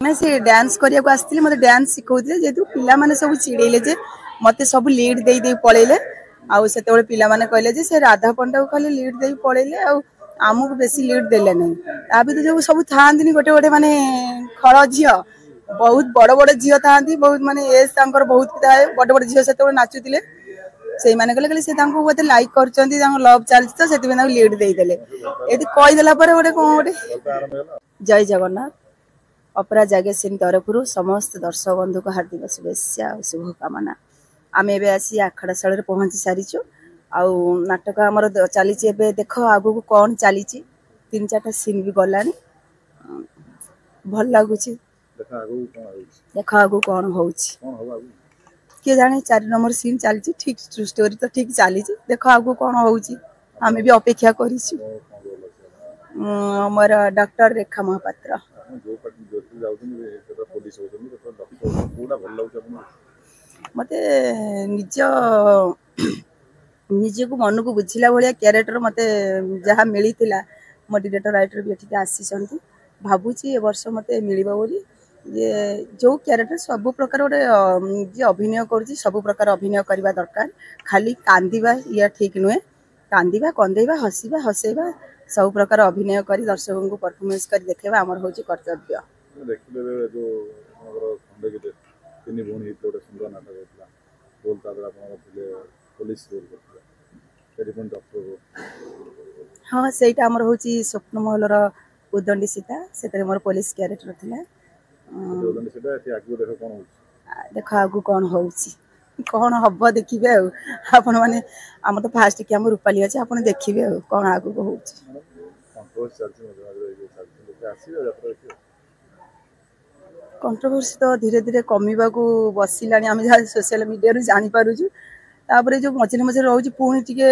ना से डांस करिया को आस्थिले मते डांस सिखौथिले जेतु पिला माने सब चिड़ेले जे मते सब लीड देई देई पळेले आउ सेतेबेले पिला माने कहले जे से राधा पंडा को खाली लीड देई पळेले आउ आमुक बेसी लीड देले नै ता भी जो सब थांदिनी गोटे गोटे माने खळ झियो बहुत बड़ बड़ झियो थांदी बहुत माने एज तांकर बहुत थाए बड़ बड़ झियो सेतेबेले नाचुतिले से माने कहले से तांको बोते लाइक करचंती तांको लव चालछ त सेति तांको लीड देई देले एति कहि देला परे गोटे कोन गोटे जय जगन्नाथ अपरा जागे सिन तरफरु समस्त दर्शक बंधु को हार्दिक शुभेच्छा और शुभकामना आम एबे आसी आखड़ाशाल रे पहुंची सारिछु आउ नाटक हमर चली एबे देख आगु को कोन चली 3-4टा सीन भी गलानी भल लागुची देख आगु कोन होउची के जाने 4 नंबर सीन चली ठीक स्टोरी तो ठीक चली देख आगु कोन होउची आमे भी अपेक्षा करिछु हमर डॉक्टर रेखा महापात्र मते निज निजे को मन को बुझिला भलिया कैरेक्टर मते जहा मिली थिला मो डायरेक्टर राइटर भी एठी आसी भाबुची ए वर्ष मते मिलिबा बोली जे जो कैरेक्टर सब प्रकार ओटे जे अभिनय करछि सब प्रकार अभिनय करबा दरकार खाली कांदीबा या ठीक नुहे कांदीबा कंदेबा हसीबा हसेबा सब प्रकार अभिनय करी दर्शकों को परफॉर्मेंस कर देखेबा हमर होछि कर्तव्य देखले जो हमर खंडगिरी तिनी भूणी हितोटे सुंदर नाटक होतला बोलता दरा आपन थिले पुलिस रोल करथला टेलीफोन डॉक्टर हां सेटा हमर होछि स्वप्न महलर उदंडी सीता सेतरे मोर पुलिस कैरेक्टर थिला उदंडी सीता एति आगु देखो कोन होछि देखो आगु कोन होछि कोन हब्बो देखिबे आपन माने हम तो फास्ट के हम रूपाली अछि आपन देखिबे कोन आगु को होछि कंट्रोवर्सी चलछि मजा आसी जात्रा कंट्रोवर्सी तो धीरे धीरे कमीबा को बसिलानी आम जहाँ सोशल मीडिया रू जानी पारुछु तापरे जो मझे मझे रहउछि पुणी टिके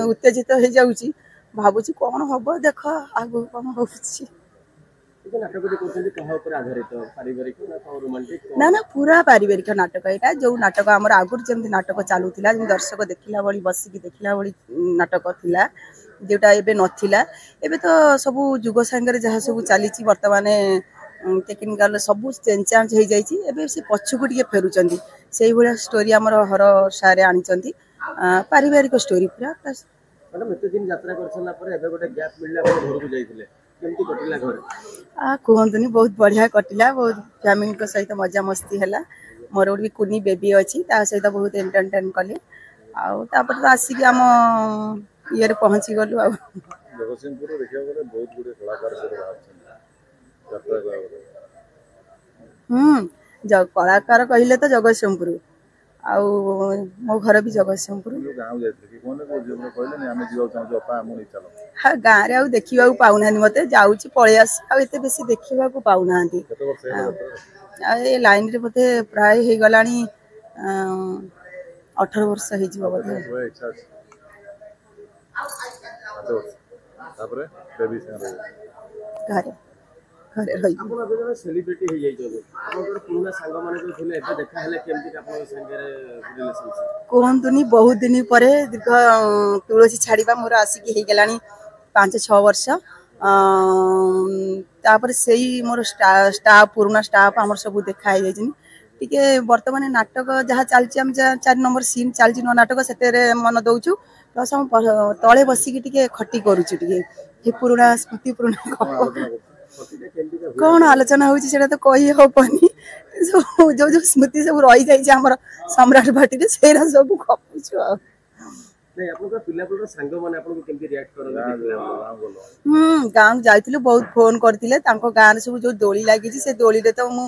उत्तेजित हो जाउछि भाबुछि कोन हबो देख आगु कोन होछि ना ना पूरा पारिवारिक नाटक एटा जो नाटक हमर आगुर जेमति नाटक चालुथिला जे दर्शक देखिला बळी बसिकी देखिला बळी नाटक थिला जेटा एबे नथिला एबे तो सब जुग संगे जहाँ सब चलीछि वर्तमान टेक्निकल सब चेंज हो जाइए एबे से पछकु टिके फेरुचंदी सेही भलिया स्टोरी हमर हर सारे आनिचंदी पारिवारिक स्टोरी पूरा मैडम एते दिन यात्रा करसला पर एबे गोटे गैप मिलला अपन घर को जाइथिले केमती कटिला घर कहतनी बहुत बढ़िया कटिला बहुत फैमिली के सहित मजा मस्ती हैला मोर भी कुनी बेबी अछि ता सहित बहुत एंटरटेन कले आ तापर तो आसी हम ये पहुंची गलु आ जगतसिंहपुर देखिया गले बहुत गुडे कलाकार सब यात्रा जग कलाकार कहले तो जगतसिंहपुर आउ मो घर भी जगतसिंहपुर गाँव जाइथिले कि कोने को जे कहले नि हमें जीवा चाहू अपा हम नहीं चलो हां गाँ रे आ देखिबा पाउना मते जाउची पळे आस आ एते बेसी देखिबा को पाउना केते वर्ष आ ए लाइन रे मते प्राय हे गलानी 18 वर्ष हे जीवा बोले इच्छा तापरे बेबी से घरे घरे रही अपन अबे जने सेलिब्रिटी हे जाई जबे अपन पुराना संग माने जो थिले एबे देखा हले केमती अपन संगे रे रिलेशनशिप कोहंतुनी बहुत दिन परे दीर्घ तुलसी छाड़ीबा मोर आसिकी हे गलानी 5-6 वर्ष तापर सेही मोर स्टाफ पुराना स्टाफ हमर सब देखा हे जाइनी टिके वर्तमान नाटक जहाँ चलछि हम 4 नंबर सीन चलछि न नाटक सेतेरे मन दउछु प्लस हम तळे बसिकी टिके खट्टी करूछु टिके हे पुराना स्मृति पुराना कौन आलोचना होची सेटा तो कहि होपनी जो जो स्मृति सब रही जाई हमर सम्राट भाटी रे सेरा सब खपुछु नहीं अपन का पिला पुरा संग माने अपन को केमती रिएक्ट करन गांव जाइथिलु बहुत फोन करथिले तांको गां सब जो दोली लागि छी से दोली रे तो मु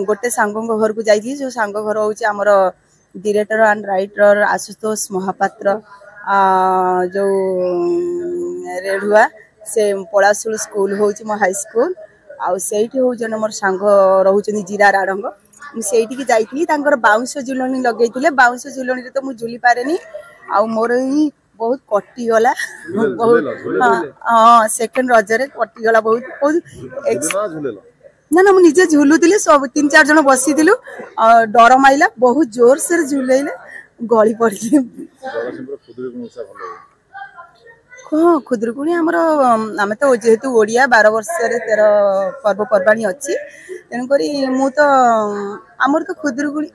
गोटे सांगो घर को जाइथि जो सांगो घर होची हमर director and writer Ashutosh Mahapatra जो रेडुआ से पड़ाशुल स्कूल होची मो हाई स्कूल आउ सेठी हो जन मोर सांग रहउचनी जीरा राडंग मु सेठी की जाइथि तांकर बाउंस झुलणी लगेइथिले बाउंस झुलणी रे तो मु झुली पारेनी आउ मोर ही बहुत कटि गला बहुत हां सेकंड रजरे कटि गला बहुत ना ना मु निजे झुलुतिले सब 3-4 जन बसिथिलु डर माइला बहुत जोर से झुलेइले गली पड़िले हाँ खुदरुकुणी आम तो जेहेतु ओडिया 12 वर्ष 13 पर्वपर्वाणी अच्छी तेणुक मु तो आमर तो खुदरुकुणी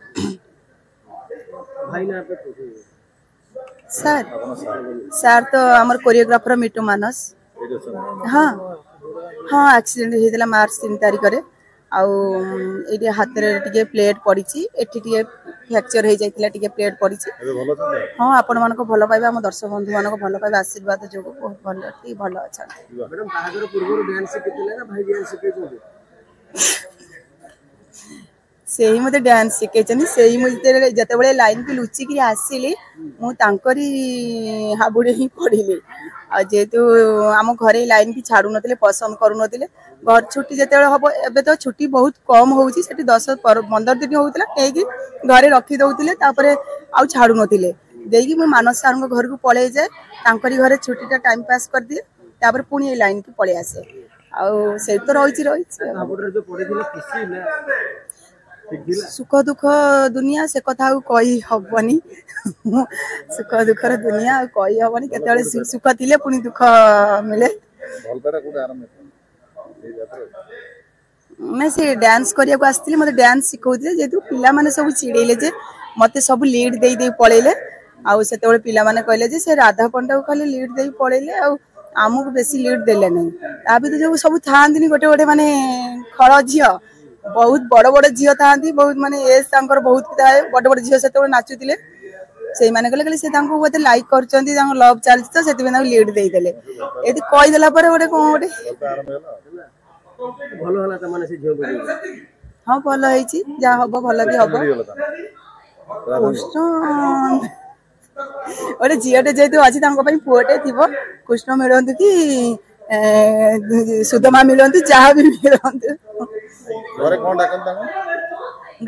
भाई ना पे सर ଆପଣ ସାର୍ सर तो आमर कोरियोग्राफर मिटू मानस ଏଇଠି ଅଛନ୍ତି हाँ हाँ एक्सीडेंट होता मार्च 3 तारिख रे आउ ये हाथ में टे प्लेट पड़ी एटी टे फ्रैक्चर हो जाता टे प्लेट पड़ी ଏବେ ଭଲ ଅଛନ୍ତି हाँ आपण मान भल पाइबा आम दर्शक बंधु मान भल पाइबा आशीर्वाद जो बहुत भल अच्छा मैडम बाहागर पूर्व डांस शिखिले ना भाई डांस शिखेछन्ति से ही मते डांस शिखेछनी से ही मुझे जते लाइन की लुचिक आसिली मुरी हाबुड़े ही पढ़िली आ जेहेतु आम घरे लाइन की छाड़ू नथिले पसंद करू नथिले घर छुट्टी जिते हम एबे तो छुट्टी बहुत कम होउची सेठी 10-15 दिन होउतला नेकी घरे रखी दउतिले तापरे आउ छाड़ू नथिले देगी मु मानस सर घर को पळे जाए तांकरी घरे छुट्टीटा टाइम पास कर दिए तापर पुणी लाइन की पळे आसे आउ से तो रही हाबुड़े जो पढ़िथिले खुशी ना सुख दुख दुनिया से कथा कही हबनी सुख दुखर दुनिया कही हबनी केतले सुख थिले पुणी दुख मिले ଭଲ ପାଇଟା କୋଉଠି ଆରମ୍ଭ ଏଇ ଯାତ୍ରା मैं से डांस करिया को आस्थिली मते डांस सिखौथिले जेतु पिला माने सब चिड़ेले जे मते सब लीड देई देई पळेले आउ सेतेबेले पिला माने कहले जे से राधा पंडा को खाली लीड देई पळेले आउ आमुक बेसी लीड देले नहीं ता भी जो सब थांदिनी गोटे गोटे माने खळ झियो बहुत बड़ बड़ झील था बहुत माने एज तांकर बहुत थाए बड़ बड़ झील से नाचुले से माने कहले से बोते लाइक कर लव चलती तो से लीड देदेले ये कहीदेला गोटे कौन गोटे भल होला त माने से झियो को हाँ भल होइछि जा हबो भल भी हबो ମିଳିଗଲା ତାଙ୍କୁ कृष्ण गोटे झीलटे जेहेतु अच्छी पुअटे थी कृष्ण मिलतु कि सुदमा मिलतु जहाँ भी मिलतु ଘରେ କ'ଣ ଡାକନ୍ତି ତାଙ୍କୁ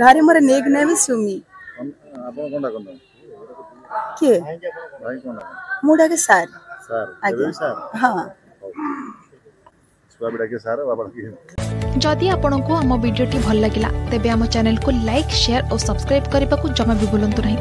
घरे मोर नेक ने भी सुमी ଆପଣ କ'ଣ ଡାକନ୍ତି किए ଭାଇ କ'ଣ ଡାକନ୍ତି मुझे के सार ସାର୍ ଏବେ आज्ञा ବି ସାର୍ हाँ ଛୁଆ ବି ଡାକିବେ ସାର୍ ବାପା ଡାକିବେ जदि आपंक आम भिडी भल लगा तेब आम चैनल को लाइक शेयर और सब्सक्राइब करने को जमा भी भूलु नहीं।